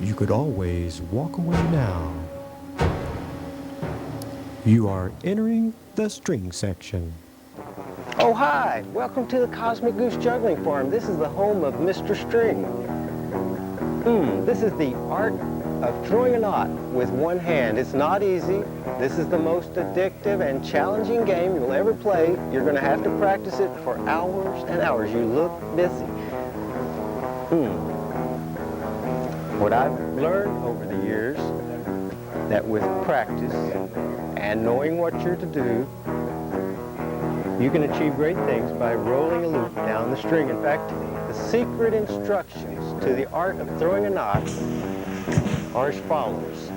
you could always walk away now. You are entering the string section. Oh, hi! Welcome to the Cosmic Goose Juggling Farm. This is the home of Mr. String. This is the art of throwing a knot with one hand. It's not easy. This is the most addictive and challenging game you'll ever play. You're going to have to practice it for hours and hours. You look busy. What I've learned over the years, that with practice and knowing what you're to do, you can achieve great things by rolling a loop down the string. In fact, the secret instructions to the art of throwing a knot are as follows.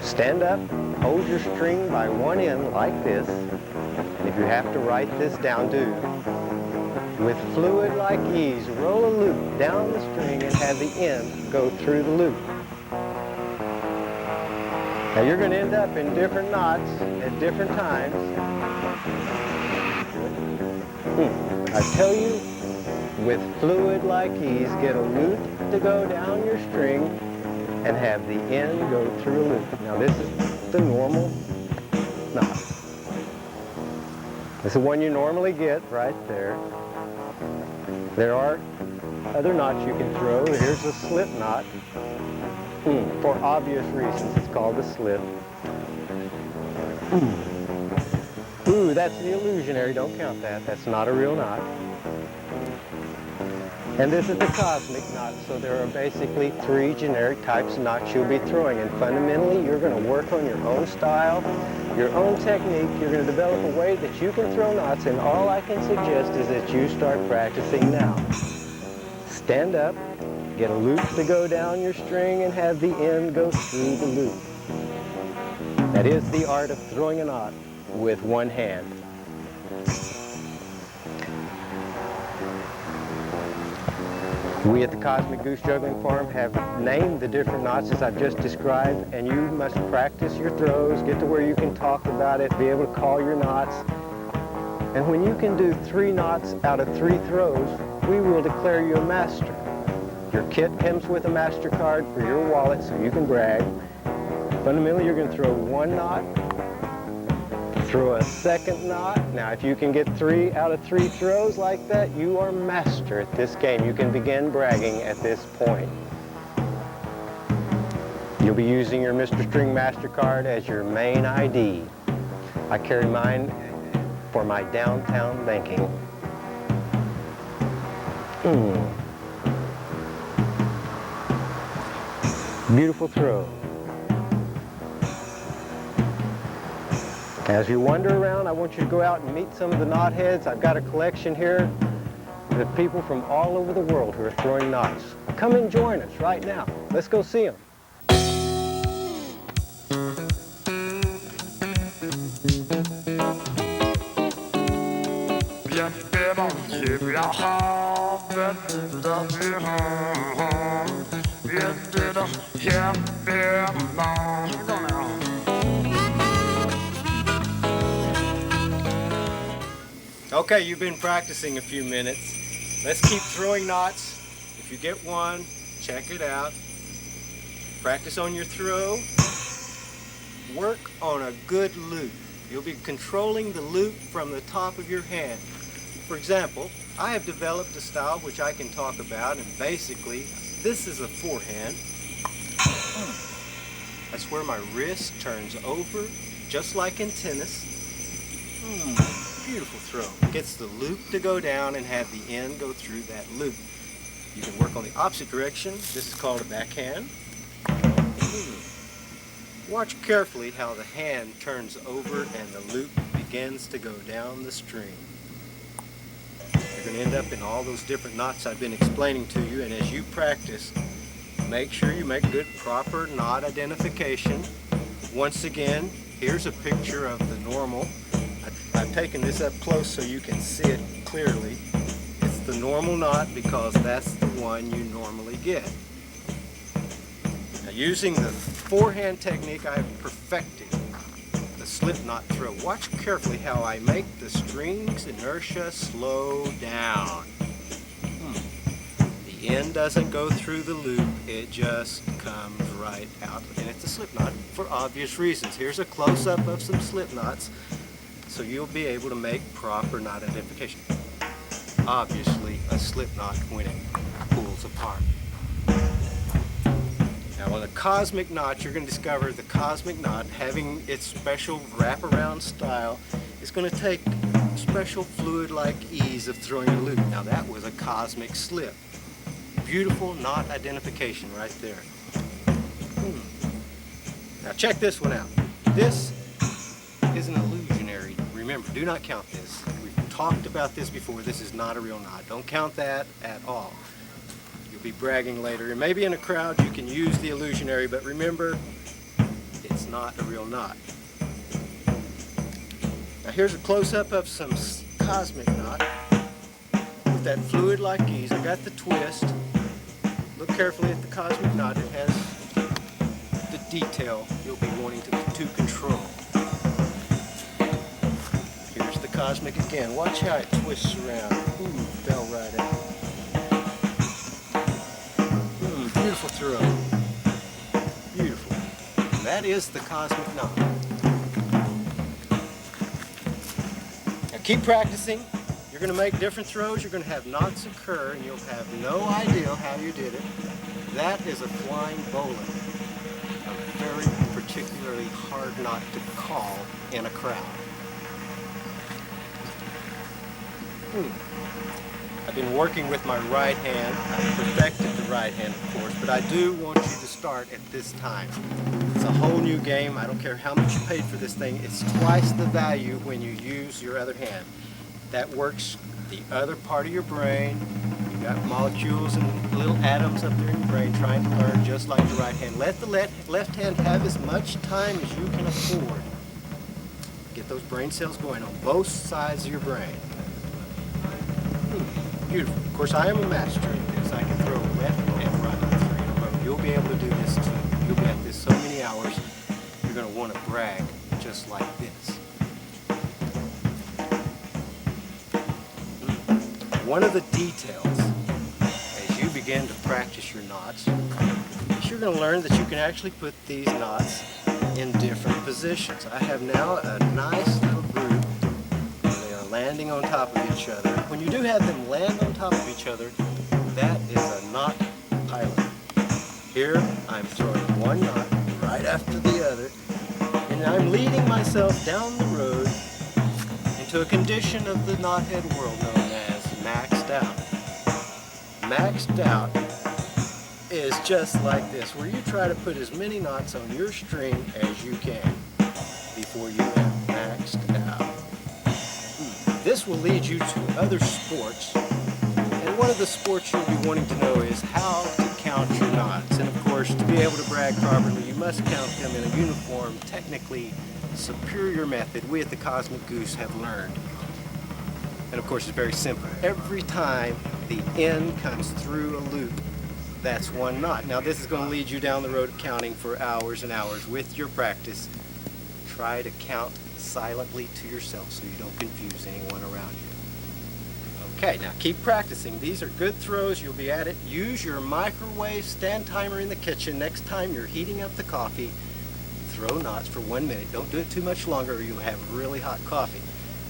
Stand up, hold your string by one end like this, and if you have to write this down, do. With fluid-like ease, roll a loop down the string and have the end go through the loop. Now you're going to end up in different knots at different times. I tell you, with fluid-like ease, get a loop to go down your string and have the end go through a loop. Now this is the normal knot. This is the one you normally get right there. There are other knots you can throw. Here's a slip knot. For obvious reasons, it's called a slip. That's the illusionary. Don't count that. That's not a real knot. And this is the cosmic knot. So there are basically three generic types of knots you'll be throwing. And fundamentally, you're going to work on your own style, your own technique. You're going to develop a way that you can throw knots. And all I can suggest is that you start practicing now. Stand up, get a loop to go down your string, and have the end go through the loop. That is the art of throwing a knot with one hand. We at the Cosmic Goose Juggling Farm have named the different knots as I've just described, and you must practice your throws, get to where you can talk about it, be able to call your knots. And when you can do 3 knots out of 3 throws, we will declare you a master. Your kit comes with a MasterCard for your wallet so you can brag. Fundamentally, you're going to throw 1 knot, throw a second knot. Now, if you can get 3 out of 3 throws like that, you are master at this game. You can begin bragging at this point. You'll be using your Mr. String MasterCard as your main ID. I carry mine for my downtown banking. Beautiful throw. As you wander around, I want you to go out and meet some of the knot heads. I've got a collection here of people from all over the world who are throwing knots. Come and join us right now. Let's go see them. Okay, you've been practicing a few minutes. Let's keep throwing knots. If you get one, check it out. Practice on your throw. Work on a good loop. You'll be controlling the loop from the top of your hand. For example, I have developed a style which I can talk about, and basically, this is a forehand. That's where my wrist turns over, just like in tennis. Beautiful throw. Gets the loop to go down and have the end go through that loop. You can work on the opposite direction. This is called a backhand. Watch carefully how the hand turns over and the loop begins to go down the string. You're going to end up in all those different knots I've been explaining to you, and as you practice, make sure you make good proper knot identification. Once again, here's a picture of the normal. I've taken this up close so you can see it clearly. It's the normal knot because that's the one you normally get. Now, using the forehand technique I have perfected, the slip knot throw, watch carefully how I make the string's inertia slow down. The end doesn't go through the loop, it just comes right out, and it's a slip knot for obvious reasons. Here's a close-up of some slip knots, so you'll be able to make proper knot identification. Obviously, a slip knot when it pulls apart. Now on the cosmic knot, you're going to discover the cosmic knot, having its special wraparound style, is going to take special fluid-like ease of throwing a loop. Now that was a cosmic slip. Beautiful knot identification right there. Now check this one out. This is an illusionary. Remember, do not count this. We've talked about this before. This is not a real knot. Don't count that at all. You'll be bragging later. And maybe in a crowd you can use the illusionary, but remember, it's not a real knot. Now here's a close-up of some cosmic knot with that fluid-like ease. I got the twist. Look carefully at the cosmic knot. It has the detail you'll be wanting to control. Here's the cosmic again. Watch how it twists around. Ooh, fell right out. Beautiful throw. Beautiful. And that is the cosmic knot. Now keep practicing. You're going to make different throws. You're going to have knots occur, and you'll have no idea how you did it. That is a flying bowling. A very particularly hard knot to call in a crowd. I've been working with my right hand. I've perfected the right hand, of course, but I do want you to start at this time. It's a whole new game. I don't care how much you paid for this thing. It's twice the value when you use your other hand. That works the other part of your brain. You got molecules and little atoms up there in your brain trying to learn just like the right hand. Let the left hand have as much time as you can afford. Get those brain cells going on both sides of your brain. Beautiful. Of course, I am a master at this. I can throw left and right 3 in a row. You'll be able to do this too. You'll be at this so many hours, you're going to want to brag just like this. One of the details as you begin to practice your knots is you're going to learn that you can actually put these knots in different positions. I have now a nice little group where they are landing on top of each other. When you do have them land on top of each other, that is a knot pilot. Here I'm throwing one knot right after the other, and I'm leading myself down the road into a condition of the knothead world known as maxed out. Maxed out is just like this, where you try to put as many knots on your string as you can before you have maxed out. This will lead you to other sports, and one of the sports you'll be wanting to know is how to count your knots. And of course, to be able to brag properly, you must count them in a uniform, technically superior method we at the Cosmic Goose have learned. And of course, it's very simple. Every time the end comes through a loop, that's one knot. Now this is going to lead you down the road of counting for hours and hours. With your practice, try to count silently to yourself so you don't confuse anyone around you. Okay, now keep practicing. These are good throws. You'll be at it. Use your microwave stand timer in the kitchen. Next time you're heating up the coffee, throw knots for 1 minute. Don't do it too much longer or you'll have really hot coffee.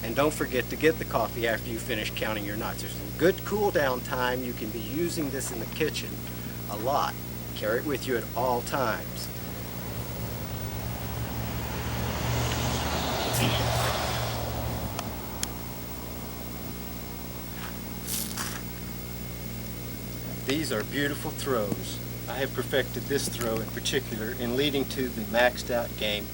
And don't forget to get the coffee after you finish counting your knots. There's a good cool down time. You can be using this in the kitchen a lot. Carry it with you at all times. These are beautiful throws. I have perfected this throw in particular in leading to the maxed out game.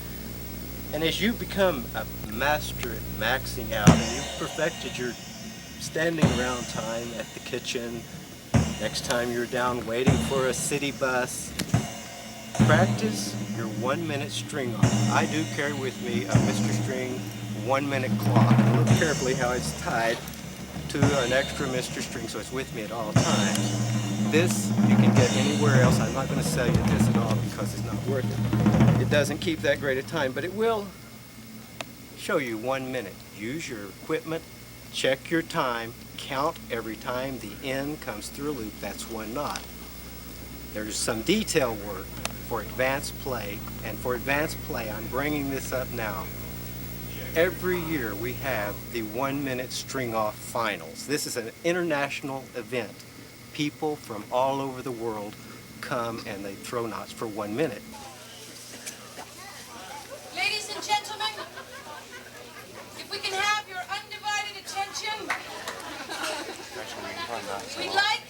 And as you become a master at maxing out and you've perfected your standing around time at the kitchen, next time you're down waiting for a city bus, practice your 1 minute string off. I do carry with me a Mr. String 1 minute clock. And look carefully how it's tied to an extra Mr. String so it's with me at all times. This you can get anywhere else. I'm not going to sell you this at all because it's not worth it. It doesn't keep that great a time, but it will show you 1 minute. Use your equipment, check your time, count every time the end comes through a loop. That's one knot. There's some detail work for advanced play, and for advanced play, I'm bringing this up now. Every year we have the 1 minute string off finals. This is an international event. People from all over the world come and they throw knots for 1 minute. Ladies and gentlemen, if we can have your undivided attention, we'd like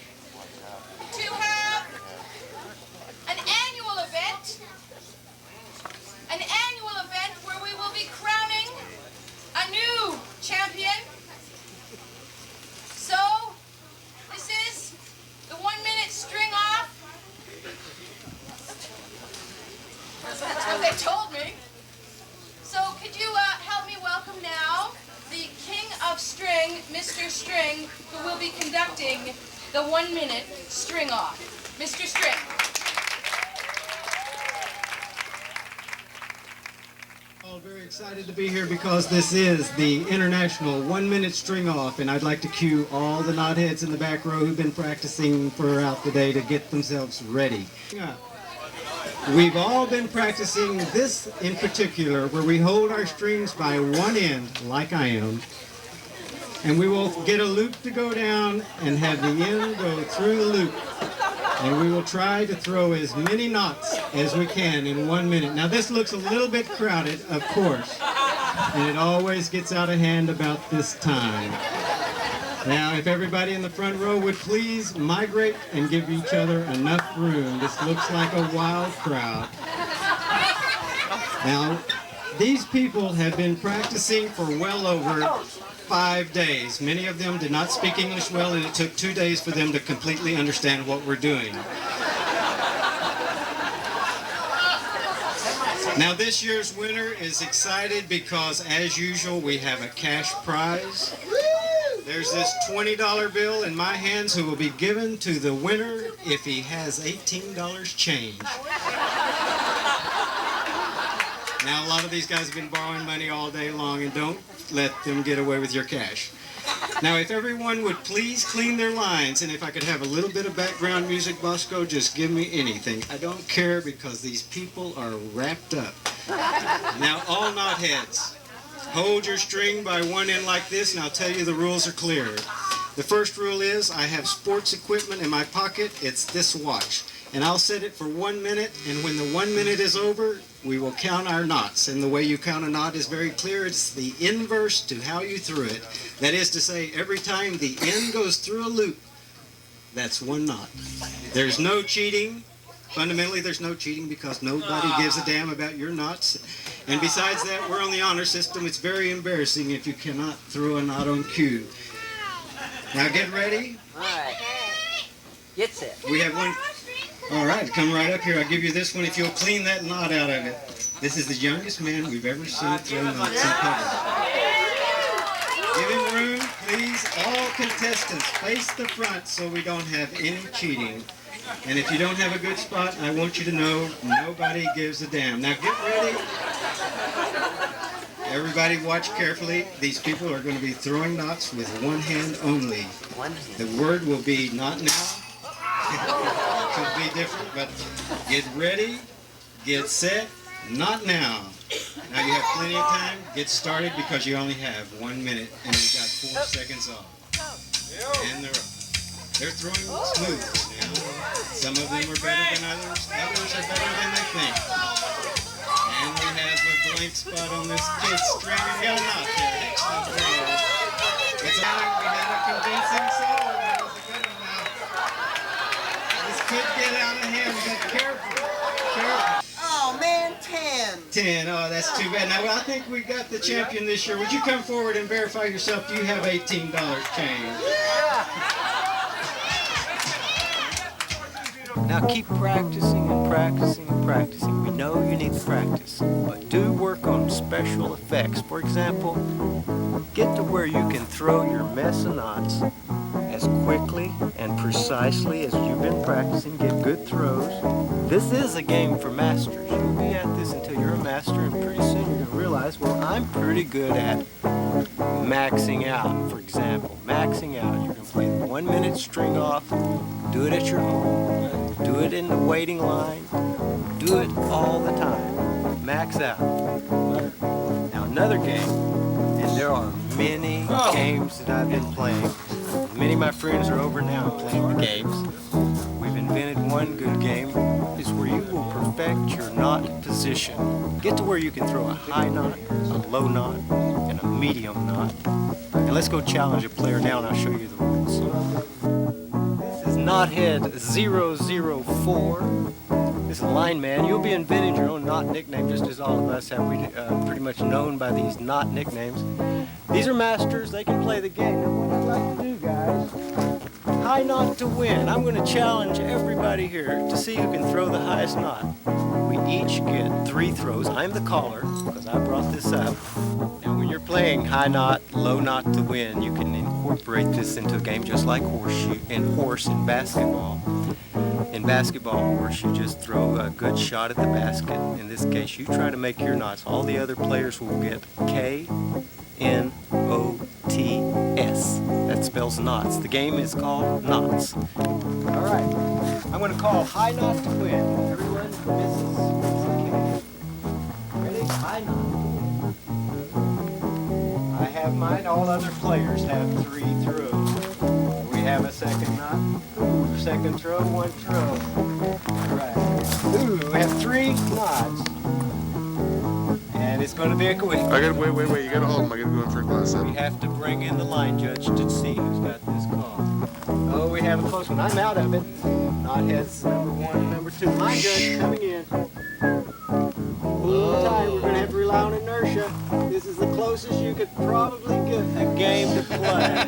to have an annual event where we will be crowning a new champion. So, this is the 1 minute string off. That's what they told me. So, could you help me welcome now the King of String, Mr. String, who will be conducting the 1 minute string off. Mr. String. All very excited to be here because this is the International 1 minute string off, and I'd like to cue all the knotheads in the back row who've been practicing throughout the day to get themselves ready. We've all been practicing this in particular, where we hold our strings by one end, like I am, and we will get a loop to go down and have the end go through the loop. And we will try to throw as many knots as we can in 1 minute. Now this looks a little bit crowded, of course, and it always gets out of hand about this time. Now if everybody in the front row would please migrate and give each other enough room. This looks like a wild crowd. Now these people have been practicing for well over 5 days. Many of them did not speak English well, and it took 2 days for them to completely understand what we're doing. Now this year's winner is excited because, as usual, we have a cash prize. There's this $20 bill in my hands who will be given to the winner if he has $18 change. Now a lot of these guys have been borrowing money all day long, and don't let them get away with your cash. Now if everyone would please clean their lines, and if I could have a little bit of background music, Bosco, just give me anything. I don't care because these people are wrapped up. Now all knotheads, hold your string by one end like this, and I'll tell you the rules are clear. The first rule is I have sports equipment in my pocket. It's this watch. And I'll set it for 1 minute, and when the 1 minute is over, we will count our knots. And the way you count a knot is very clear. It's the inverse to how you threw it. That is to say, every time the end goes through a loop, that's one knot. There's no cheating. Fundamentally, there's no cheating because nobody gives a damn about your knots. And besides that, we're on the honor system. It's very embarrassing if you cannot throw a knot on cue. Now get ready. All right. Get set. We have one. All right, come right up here. I'll give you this one if you'll clean that knot out of it. This is the youngest man we've ever seen throw knots in public. Give him room, please. All contestants face the front so we don't have any cheating. And if you don't have a good spot, I want you to know nobody gives a damn. Now get ready. Everybody watch carefully. These people are going to be throwing knots with one hand only. The word will be not now. Could be different, but get ready, get set, not now. Now you have plenty of time. Get started because you only have 1 minute and you've got 4 seconds off. And they're throwing smooth now. Some of them are better than others. Others are better than they think. And we have a blank spot on this kid's string. We got a knot there. Excellent throw. It's all we had a convincing solo. That was a good one now. This could get out of hand, but careful. Careful. Oh, man, 10. 10. Oh, that's too bad. Now, I think we got the champion this year. Would you come forward and verify yourself? Do you have $18 change? Now keep practicing and practicing and practicing. We know you need to practice, but do work on special effects. For example, get to where you can throw your mess of knots as as quickly and precisely as you've been practicing. Get good throws. This is a game for masters. You'll be at this until you're a master, and pretty soon you're going to realize, well, I'm pretty good at maxing out, for example. Maxing out, you're going to play the 1 minute string off, do it at your home, do it in the waiting line, do it all the time. Max out. Now another game, and there are many games that I've been playing. Many of my friends are over now playing the games. We've invented one good game, is where you will perfect your knot position. Get to where you can throw a high knot, a low knot, and a medium knot. And let's go challenge a player now, and I'll show you the rules. This is Knothead 004. This is Line Man. You'll be inventing your own knot nickname, just as all of us have. We pretty much known by these knot nicknames. These are masters. They can play the game. Now, what I'd like to do, guys, high knot to win. I'm going to challenge everybody here to see who can throw the highest knot. We each get 3 throws. I'm the caller because I brought this up. Now, when you're playing high knot, low knot to win, you can incorporate this into a game just like horse in basketball. In basketball, horse, you just throw a good shot at the basket. In this case, you try to make your knots. All the other players will get K-N-O-T-S. That spells knots. The game is called knots. All right. I'm going to call high knot to win. Everyone, misses. Ready? High knot. I have mine. All other players have 3 throws. We have a second knot. Ooh, second throw, 1 throw. All right. Ooh, we have 3 knots. And it's going to be a quick. I gotta wait. You gotta hold them. I gotta go in for a glass. We have to bring in the line judge to see who's got this call. Oh, we have a close one. I'm out of it. Knotheads number 1, number 2. Line judge coming in. Ooh, tight. We're going to have to rely on inertia. This is the closest you could probably get a game to play.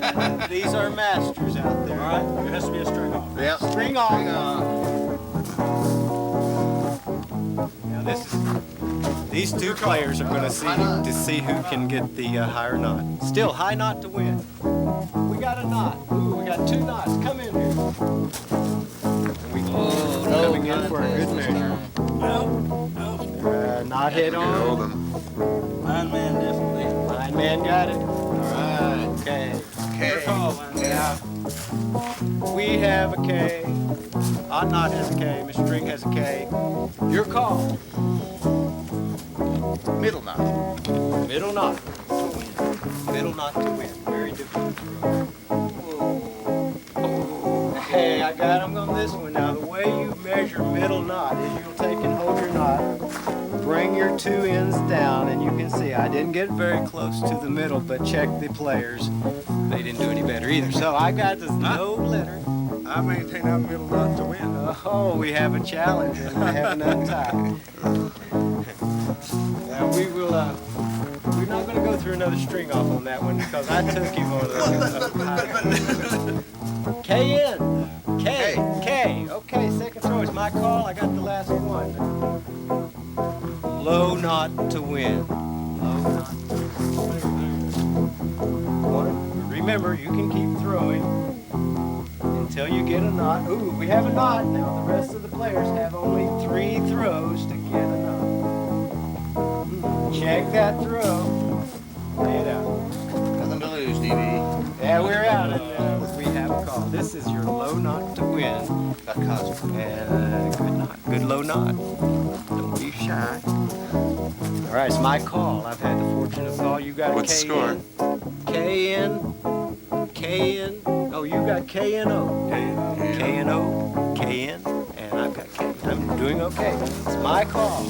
These are masters out there. All right? There has to be a string off. Yeah. String off. Now these 2 players are going to see who can get the higher knot. Still, high knot to win. We got a knot. Ooh, we got 2 knots. Come in here. Coming in for a good measure. Knothead on. Hold them. Line man definitely. Line man got it. All right. Okay. Your call, line man. Yeah. We have a K. Odd Knot has a K. Mr. String has a K. Your call. Middle knot. Middle knot to win. Middle knot to win. Very difficult throw. Hey, I got him on this one. Now, the way you measure middle knot is you'll take and hold your knot, bring your 2 ends down, and you can see I didn't get very close to the middle, but check the players. They didn't do any better either. So I got this no letter. I maintain that middle knot to win. Oh, we have a challenge, and we have an untie. Now we will, we're not going to go through another string off on that one because I took him on the K-N. K. Okay, second throw is my call. I got the last one. Low knot to win. Low knot to win. Remember, you can keep throwing until you get a knot. Ooh, we have a knot. Now the rest of the players have only 3 throws to get a knot. Check that throw. Lay it out. Nothing to lose, DD. Yeah, we're out, and we have a call. This is your low knot to win. Got Cosmo. And good knot, good low knot. Don't be shy. All right, it's my call. I've had the fortune of call. You got a What's the score? K-N. Oh, you got K-N-O. K-N-O, K-N, and I've got K. I'm doing okay. It's my call.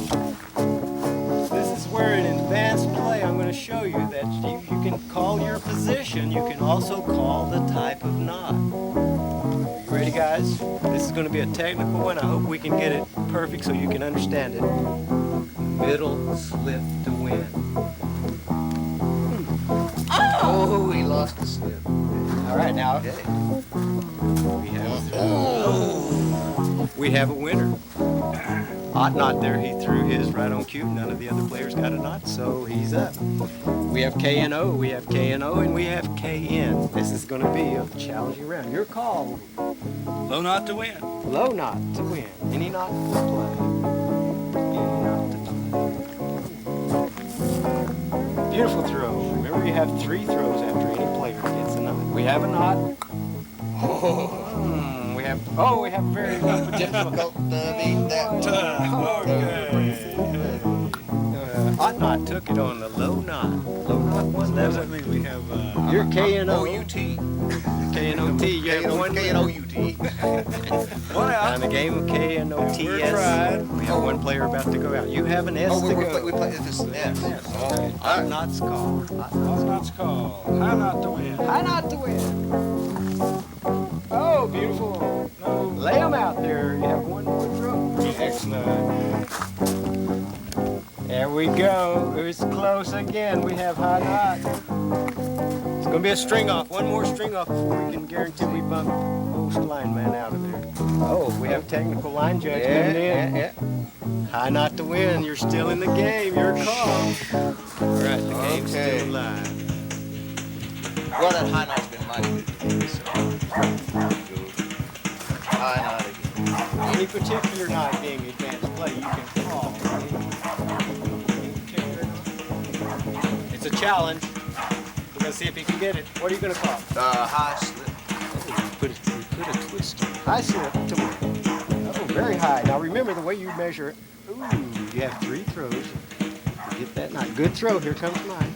This is where in advanced play I'm going to show you that you can call your position. You can also call the type of knot. You ready, guys? This is going to be a technical one. I hope we can get it perfect so you can understand it. Middle slip to win. Oh, he lost the slip. All right, now we have a winner. Ought not there, he threw his right on cue. None of the other players got a knot, so he's up. We have K and O, we have K and O, and we have KN. This is going to be a challenging round. Your call. Low knot to win. Low knot to win. Any knot to play. Any knot to play. Beautiful throw. Remember, you have 3 throws after any player gets a knot. We have a knot. We have very low potential. Difficult to beat that one. Ought not took it on the low knot. Low knot one Does level. that mean we have You're K and O. O-U-T? K and O T. You have one K and O-U-T. One out. on the game of K and O T We're S. tried. We have one player about to go out. You have an S Oh, to we go. play this is S. Oh, Ought not's called. All knots called. High knot to win. High knot to win. Oh, beautiful. No. Lay them out there. You have one more throw. Excellent. There we go. It's close again. We have high knot. It's going to be a string off. One more string off before we can guarantee we bump most lineman out of there. Oh, we have technical line judge coming in. Yeah. High knot to win. You're still in the game. Your call. All right, the game's Okay. still alive. Well, that high knot's been mighty good. So, high knot again. Any particular knot being advanced play, you can call. It's a challenge. We're going to see if he can get it. What are you going to call? High slip. We put a twist on it. High slip to win. Oh, very high. Now remember the way you measure it. Ooh, you have 3 throws. Get that knot. Good throw. Here comes mine.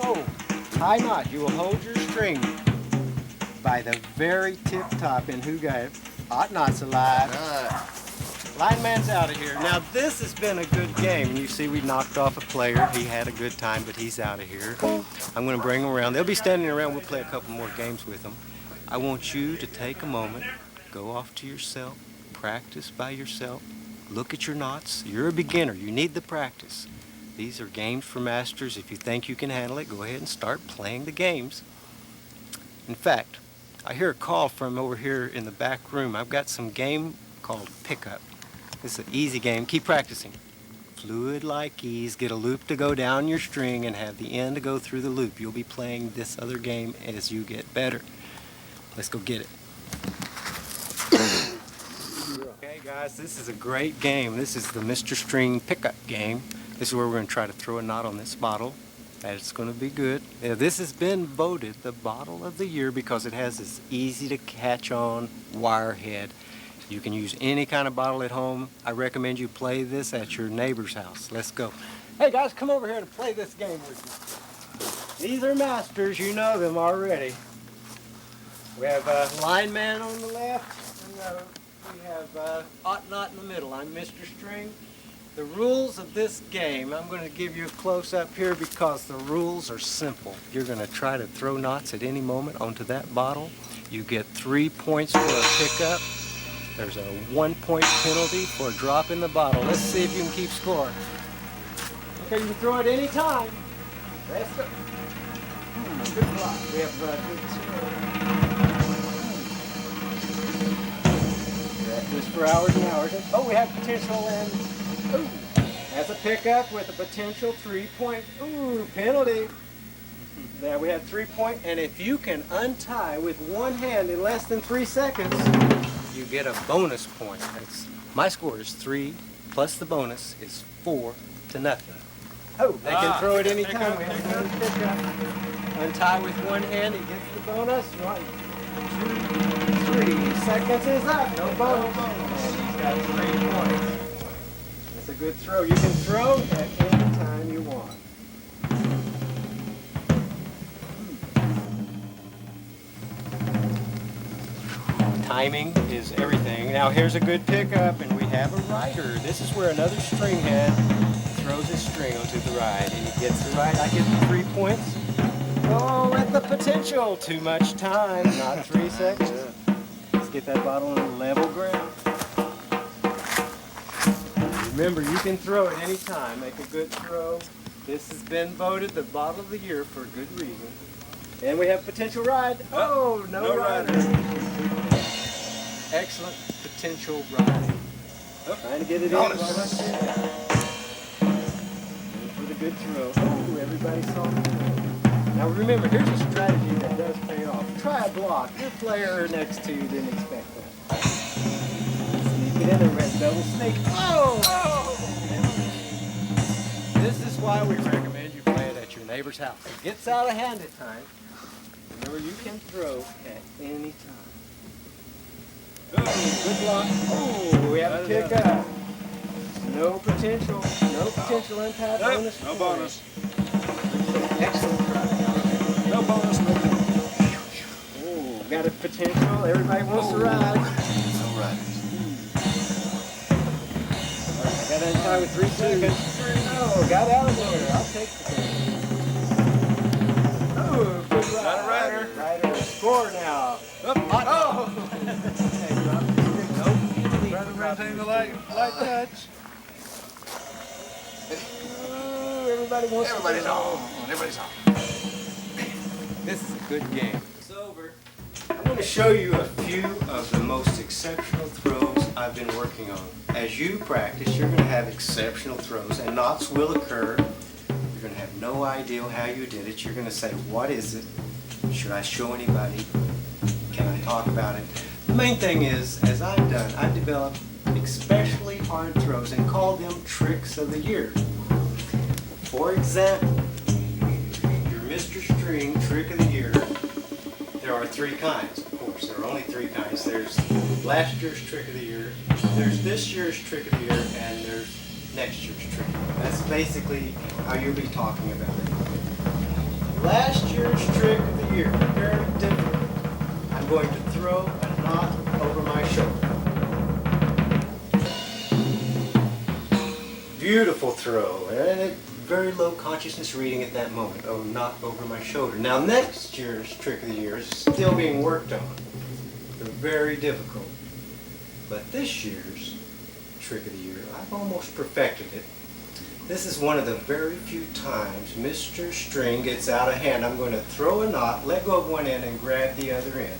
Oh, high knot. You will hold your string by the very tip top. And who got it? Hot knot's alive. Lineman's out of here. Now this has been a good game. And you see we knocked off a player. He had a good time, but he's out of here. I'm going to bring him around. They'll be standing around. We'll play a couple more games with them. I want you to take a moment, go off to yourself, practice by yourself, look at your knots. You're a beginner. You need the practice. These are games for masters. If you think you can handle it, go ahead and start playing the games. In fact, I hear a call from over here in the back room. I've got some game called Pickup. It's an easy game. Keep practicing. Fluid like ease. Get a loop to go down your string and have the end to go through the loop. You'll be playing this other game as you get better. Let's go get it. Okay, guys, this is a great game. This is the Mr. String Pickup game. This is where we're going to try to throw a knot on this bottle. That's going to be good. This has been voted the bottle of the year because it has this easy to catch on wire head. You can use any kind of bottle at home. I recommend you play this at your neighbor's house. Let's go. Hey guys, come over here to play this game with me. These are masters. You know them already. We have lineman on the left, and we have ought not in the middle. I'm Mr. String. The rules of this game, I'm going to give you a close-up here because the rules are simple. You're going to try to throw knots at any moment onto that bottle. You get 3 points for a pickup. There's a 1-point penalty for a drop in the bottle. Let's see if you can keep score. Okay, you can throw it any time. Let's go. Good block. We have good practice for hours and hours. Oh, we have potential and ooh, that's a pickup with a potential 3-point penalty. There we have 3-point, and if you can untie with one hand in less than 3 seconds, you get a bonus point. My score is 3 plus the bonus is 4-0. Oh, they can throw it any time. We have another pickup. Untie with one hand, he gets the bonus. 1, 2, 3 seconds is up. No bonus. And he's got 3 points. That's a good throw. You can throw at any time you want. Timing is everything. Now here's a good pickup, and we have a rider. This is where another string head throws his string onto the ride, and he gets the ride. I get the 3 points. Oh, at the potential. Too much time, not 3 seconds. Let's get that bottle on level ground. Remember, you can throw at any time. Make a good throw. This has been voted the bottle of the year for a good reason. And we have potential ride. Oh, no rider. Excellent potential riding. Trying to get it in. For the good throw. Oh, everybody saw it. Now remember, here's a strategy that does pay off. Try a block. Your player next to you didn't expect that. Sneak it in there, red double snake. Oh! This is why we recommend you play it at your neighbor's house. It gets out of hand at times. Remember, you can throw at any time. Oh, good block. Oh, we have a kick out. No potential. No potential impact. Bonus. No bonus. Excellent try. No bonus. Oh, got a potential. Everybody wants to ride. No riders. I got that tie with 3 seconds. Oh, got out of there. I'll take the thing. Oh, good ride. Got a rider. Rider. Score now. Up. Oh! Trying to maintain the light touch. Ooh, everybody wants Everybody's to go. on. Everybody's on. This is a good game. It's over. I'm going to show you a few of the most exceptional throws I've been working on. As you practice, you're going to have exceptional throws, and knots will occur. You're going to have no idea how you did it. You're going to say, what is it? Should I show anybody? Can I talk about it? The main thing is, as I've done, I've developed especially hard throws and called them tricks of the year. For example, your Mr. String trick of the year, there are 3 kinds, of course. There are only 3 kinds. There's last year's trick of the year, there's this year's trick of the year, and there's next year's trick. That's basically how you'll be talking about it. Last year's trick of the year, very different. I'm going to throw a knot over my shoulder. Beautiful throw, and very low consciousness reading at that moment. Oh, knot over my shoulder. Now next year's trick of the year is still being worked on. They're very difficult. But this year's trick of the year, I've almost perfected it. This is one of the very few times Mr. String gets out of hand. I'm going to throw a knot, let go of one end, and grab the other end.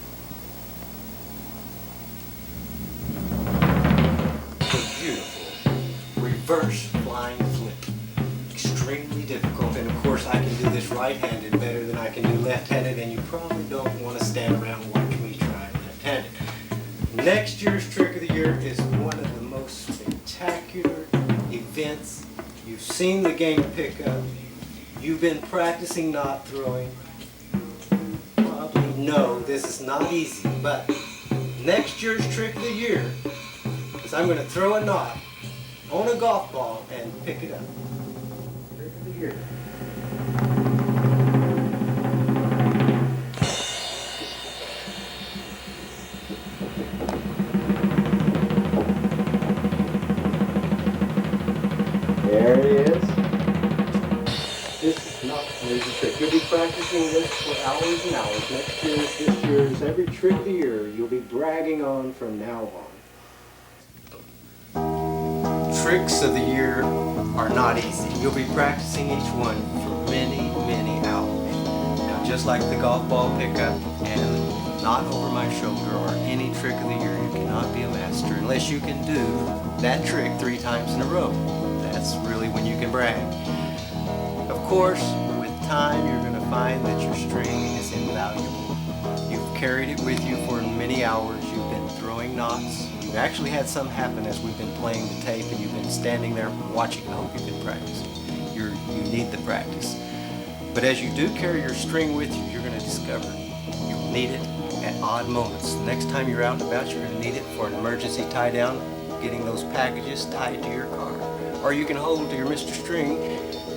Beautiful. Reverse flying flip. Extremely difficult, and of course I can do this right-handed better than I can do left-handed, and you probably don't want to stand around and watch me try left-handed. Next year's trick of the year is one of the most spectacular events. You've seen the game pick up. You've been practicing knot throwing. Probably know this is not easy, but next year's trick of the year is I'm going to throw a knot on a golf ball and pick it up. Trick of the year. There it is. This is not an easy trick. You'll be practicing this for hours and hours. Next year's, this year's, every trick of the year, you'll be bragging on from now on. Tricks of the year are not easy. You'll be practicing each one for many, many hours. Now, just like the golf ball pickup and knot over my shoulder or any trick of the year, you cannot be a master unless you can do that trick 3 times in a row. That's really when you can brag. Of course, with time, you're going to find that your string is invaluable. You've carried it with you for many hours. You've been throwing knots. You've actually had some happen as we've been playing the tape, and you've been standing there watching. I hope you've been practicing. You need the practice. But as you do carry your string with you, you're going to discover you'll need it at odd moments. Next time you're out and about, you're going to need it for an emergency tie down, getting those packages tied to your car. Or you can hold to your Mr. String,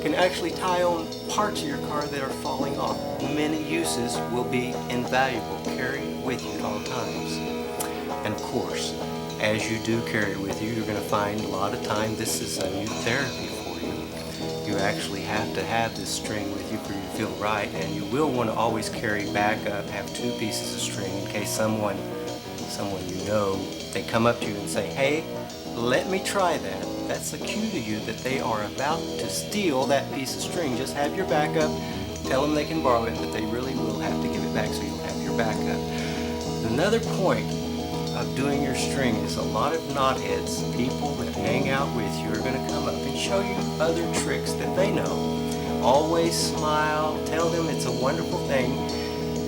can actually tie on parts of your car that are falling off. Many uses will be invaluable. Carry it with you at all times. And of course, as you do carry it with you, you're going to find a lot of time this is a new therapy for you. You actually have to have this string with you for you to feel right, and you will want to always carry backup, have 2 pieces of string in case someone you know, they come up to you and say, hey, let me try that. That's a cue to you that they are about to steal that piece of string. Just have your backup. Tell them they can borrow it, but they really will have to give it back so you'll have your backup. Another point of doing your string is a lot of knotheads, people that hang out with you, are going to come up and show you other tricks that they know. Always smile, tell them it's a wonderful thing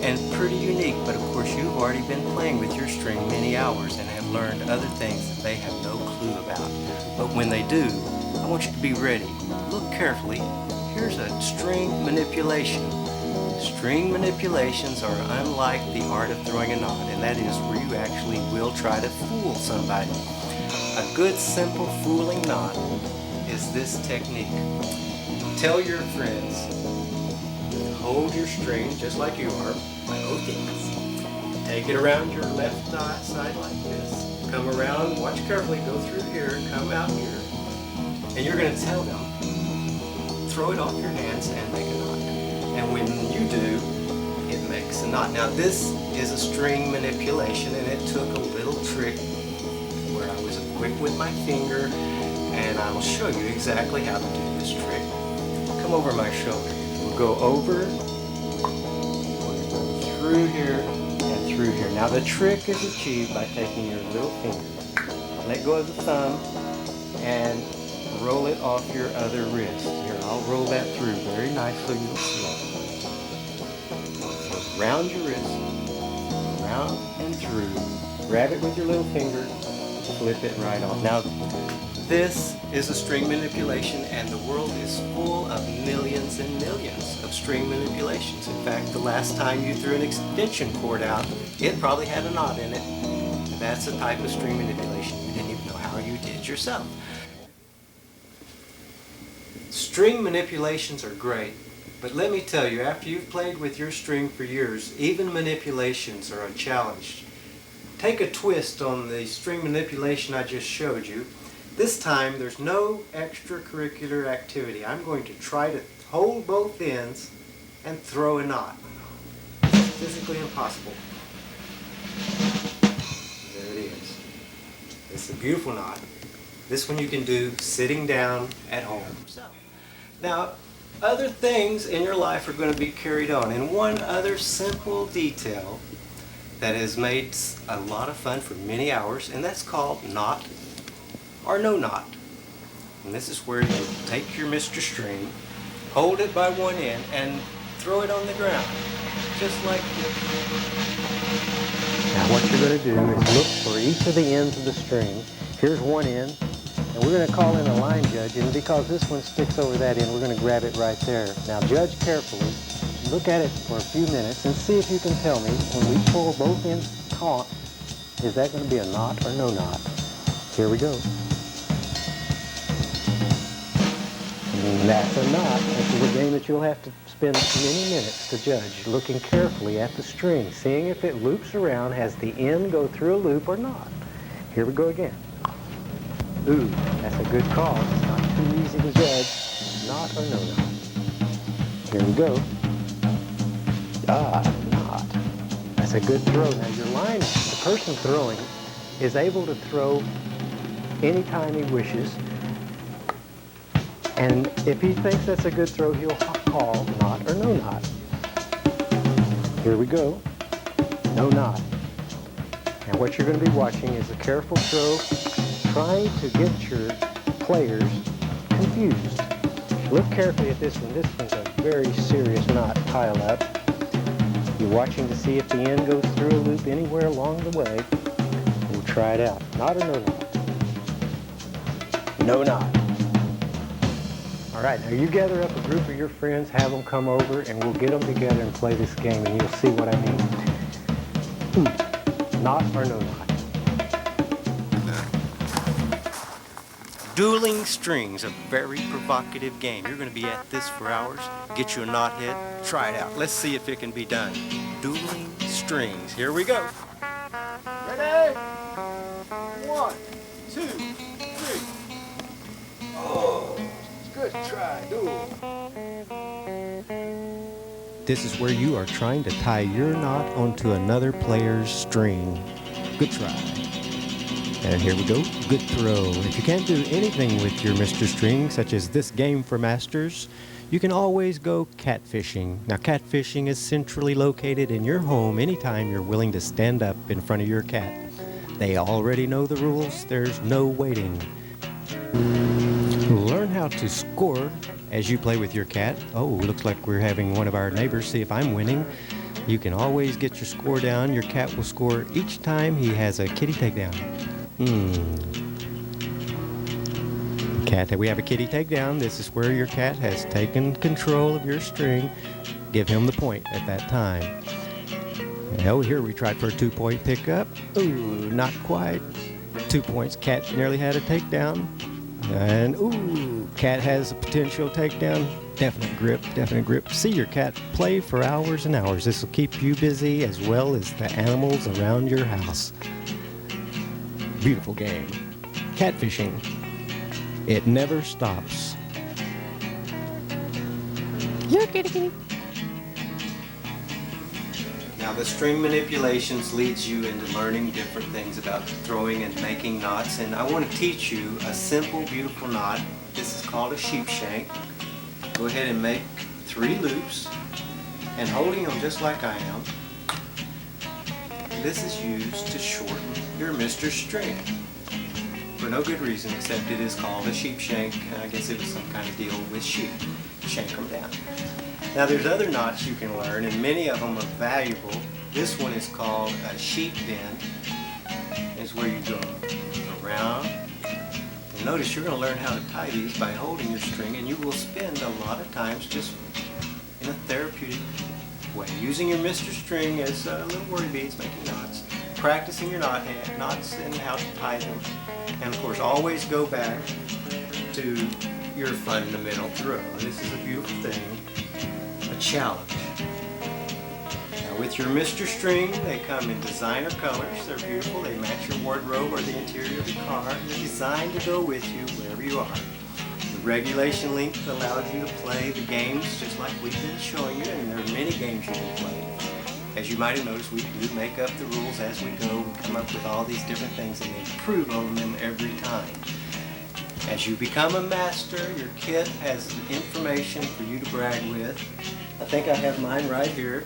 and pretty unique, but of course you've already been playing with your string many hours and have learned other things that they have no clue about. But when they do, I want you to be ready. Look carefully. Here's a string manipulation. String manipulations are unlike the art of throwing a knot, and that is where you actually will try to fool somebody. A good simple fooling knot is this technique. Tell your friends, hold your string just like you are, both ends. Take it around your left side like this. Come around, watch carefully, go through here, come out here. And you're going to tell them, throw it off your hands and make a knot. And when you do, it makes a knot. Now this is a string manipulation, and it took a little trick where I was quick with my finger, and I will show you exactly how to do this trick. Come over my shoulder. We'll go over, we'll go through here, and through here. Now the trick is achieved by taking your little finger, let go of the thumb, and roll it off your other wrist. Here, I'll roll that through very nicely, you'll see. Round your wrist, round and through. Grab it with your little finger, flip it right off. Now, this is a string manipulation, and the world is full of millions and millions of string manipulations. In fact, the last time you threw an extension cord out, it probably had a knot in it. And that's a type of string manipulation you didn't even know how you did yourself. String manipulations are great, but let me tell you, after you've played with your string for years, even manipulations are a challenge. Take a twist on the string manipulation I just showed you. This time there's no extracurricular activity. I'm going to try to hold both ends and throw a knot. It's physically impossible. There it is. It's a beautiful knot. This one you can do sitting down at home. Now, other things in your life are going to be carried on. And one other simple detail that has made a lot of fun for many hours, and that's called knot or no knot. And this is where you take your Mr. String, hold it by one end, and throw it on the ground, just like this. Now what you're going to do is look for each of the ends of the string. Here's one end, and we're going to call in a line judge, and because this one sticks over that end, we're going to grab it right there. Now judge carefully, look at it for a few minutes, and see if you can tell me, when we pull both ends taut, is that going to be a knot or no knot? Here we go. And that's a knot. This is a game that you'll have to spend many minutes to judge, looking carefully at the string, seeing if it loops around, has the end go through a loop or not. Here we go again. Ooh, that's a good call. It's not too easy to judge. Knot or no knot. Here we go. Knot. That's a good throw. Now your line, the person throwing is able to throw anytime he wishes. And if he thinks that's a good throw, he'll call knot or no knot. Here we go. No knot. Now what you're going to be watching is a careful throw, trying to get your players confused. Look carefully at this one. This one's a very serious knot pile up. You're watching to see if the end goes through a loop anywhere along the way. We'll try it out. Knot or no knot? No knot. All right, now you gather up a group of your friends, have them come over, and we'll get them together and play this game, and you'll see what I mean. Knot or no knot? Dueling strings, a very provocative game. You're going to be at this for hours. Get you a knot head. Try it out. Let's see if it can be done. Dueling strings. Here we go. Ready? 1, 2, 3. Oh, good try, duel. This is where you are trying to tie your knot onto another player's string. Good try. And here we go. Good throw. If you can't do anything with your Mr. String, such as this game for masters, you can always go catfishing. Now, catfishing is centrally located in your home anytime you're willing to stand up in front of your cat. They already know the rules. There's no waiting. Learn how to score as you play with your cat. Oh, looks like we're having one of our neighbors see if I'm winning. You can always get your score down. Your cat will score each time he has a kitty takedown. Cat, we have a kitty takedown. This is where your cat has taken control of your string. Give him the point at that time. Oh, here we tried for a 2-point pickup. Ooh, not quite. 2 points. Cat nearly had a takedown. And ooh, cat has a potential takedown. Definite grip. See your cat play for hours and hours. This will keep you busy as well as the animals around your house. Beautiful game. Catfishing. It never stops. You're kitty. Now the string manipulations leads you into learning different things about throwing and making knots, and I want to teach you a simple, beautiful knot. This is called a sheep shank. Go ahead and make 3 loops, and holding them just like I am, this is used to shorten your Mr. String. For no good reason except it is called a sheep shank. I guess it was some kind of deal with sheep. Shank them down. Now there's other knots you can learn, and many of them are valuable. This one is called a sheep bend. It's where you go around. And notice you're going to learn how to tie these by holding your string, and you will spend a lot of times just in a therapeutic way, using your Mr. String as little worry beads, making knots, practicing your knots and how to tie them. And of course, always go back to your fundamental throw. This is a beautiful thing, a challenge. Now with your Mr. String, they come in designer colors. They're beautiful. They match your wardrobe or the interior of your car. They're designed to go with you wherever you are. The regulation length allows you to play the games just like we've been showing you, and there are many games you can play. As you might have noticed, we do make up the rules as we go. We come up with all these different things and improve on them every time. As you become a master, your kit has information for you to brag with. I think I have mine right here.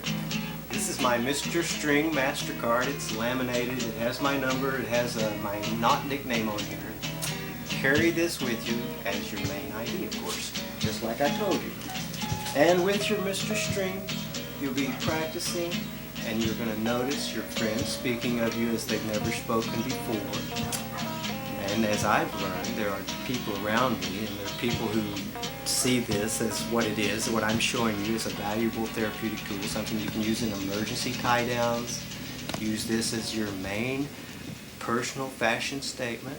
This is my Mr. String MasterCard. It's laminated. It has my number. It has my knot nickname on here. Carry this with you as your main ID, of course, just like I told you. And with your Mr. String, you'll be practicing, and you're going to notice your friends speaking of you as they've never spoken before. And as I've learned, there are people around me, and there are people who see this as what it is. What I'm showing you is a valuable therapeutic tool, something you can use in emergency tie downs. Use this as your main personal fashion statement.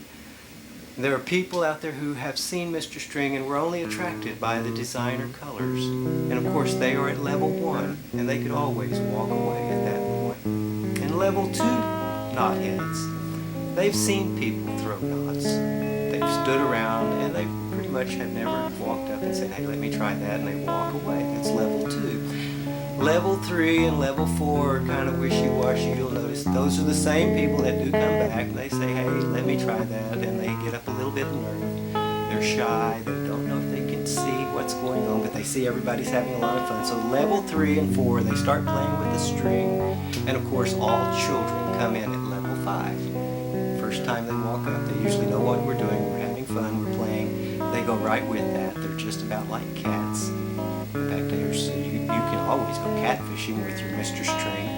There are people out there who have seen Mr. String and were only attracted by the designer colors. And of course they are at level 1, and they could always walk away at that point. And level 2 knotheads, they've seen people throw knots. They've stood around and they pretty much have never walked up and said, hey, let me try that, and they walk away. That's level 2. Level 3 and level 4 are kind of wishy-washy. You'll notice those are the same people that do come back, and they say, hey, let me try that, and they get up a little bit nervous. They're shy. They don't know if they can see what's going on, but they see everybody's having a lot of fun. So level 3 and 4, they start playing with the string, and of course all children come in at level 5. First time they walk up, they usually know what we're doing. We're having fun. We're playing. They go right with that. They're just about like cats. In fact, you can always go catfishing with your Mr. String.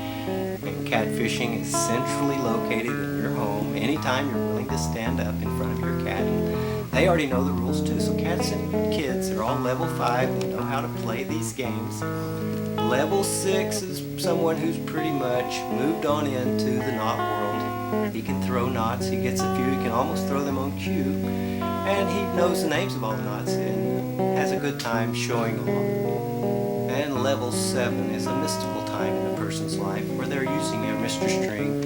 And catfishing is centrally located in your home anytime you're willing to stand up in front of your cat. And they already know the rules too. So cats and kids, they're all level 5. They know how to play these games. Level 6 is someone who's pretty much moved on into the knot world. He can throw knots. He gets a few. He can almost throw them on cue. And he knows the names of all the knots and has a good time showing off. And level 7 is a mystical time in a person's life where they're using their Mr. String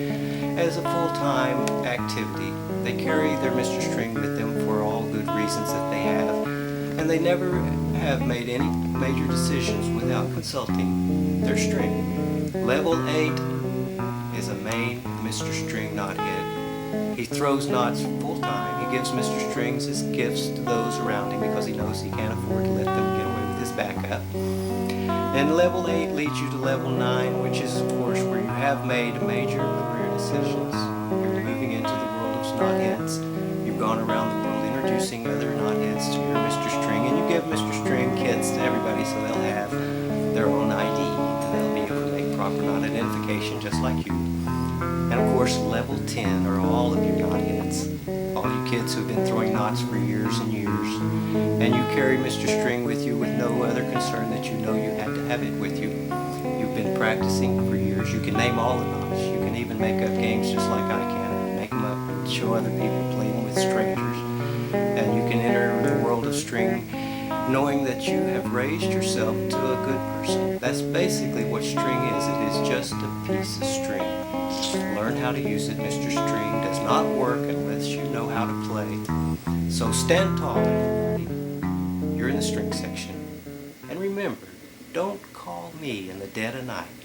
as a full-time activity. They carry their Mr. String with them for all good reasons that they have, and they never have made any major decisions without consulting their string. Level 8 is a main Mr. String knothead. He throws knots full-time. He gives Mr. Strings as gifts to those around him because he knows he can't afford to let them get away with his backup. And level 8 leads you to level 9, which is, of course, where you have made major career decisions. You're moving into knotheads. You've gone around the world introducing other knotheads to your Mr. String, and you give Mr. String kits to everybody so they'll have their own ID and they'll be able to make proper knot identification just like you. And of course, level 10 are all of your knotheads, all you kids who've been throwing knots for years and years, and you carry Mr. String with you with no other concern that you know you had to have it with you. You've been practicing for years. You can name all the knots. You can even make up games just like I can. Make them up and show other people, play them with strangers. And you can enter the world of string knowing that you have raised yourself to a good person. That's basically what string is. It is just a piece of string. Learn how to use it. Mr. String does not work unless you know how to play. So stand tall, everybody. You're in the string section. And remember, don't call me in the dead of night.